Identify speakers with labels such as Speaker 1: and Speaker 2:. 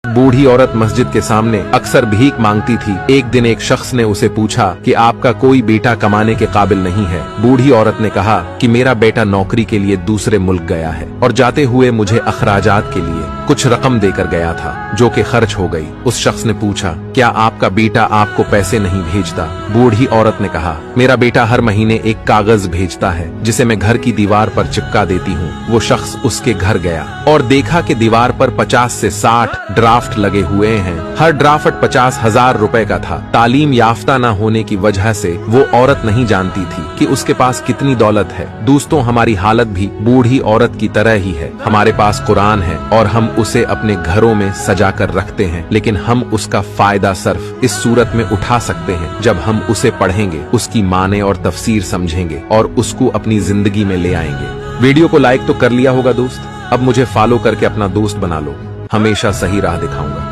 Speaker 1: बूढ़ी औरत मस्जिद के सामने अक्सर भीख मांगती थी। एक दिन एक शख्स ने उसे पूछा कि आपका कोई बेटा कमाने के काबिल नहीं है। बूढ़ी औरत ने कहा कि मेरा बेटा नौकरी के लिए दूसरे मुल्क गया है और जाते हुए मुझे अखराजात के लिए कुछ रकम देकर गया था, जो कि खर्च हो गई। उस शख्स ने पूछा, क्या आपका बेटा आपको पैसे नहीं भेजता? बूढ़ी औरत ने कहा, मेरा बेटा हर महीने एक कागज भेजता है जिसे मैं घर की दीवार पर चिपका देती हूँ। वो शख्स उसके घर गया और देखा कि दीवार पर 50 से 60 ड्राफ्ट लगे हुए हैं। हर ड्राफ्ट 50,000 रुपए का था। तालीम याफ्ता न होने की वजह से वो औरत नहीं जानती थी कि उसके पास कितनी दौलत है। दोस्तों, हमारी हालत भी बूढ़ी औरत की तरह ही है। हमारे पास कुरान है और हम उसे अपने घरों में सजा कर रखते हैं, लेकिन हम उसका फायदा सिर्फ इस सूरत में उठा सकते हैं जब हम उसे पढ़ेंगे, उसकी माने और तफसीर समझेंगे और उसको अपनी जिंदगी में ले आएंगे। वीडियो को लाइक तो कर लिया होगा दोस्त। अब मुझे फॉलो करके अपना दोस्त बना लो। हमेशा सही राह दिखाऊंगा।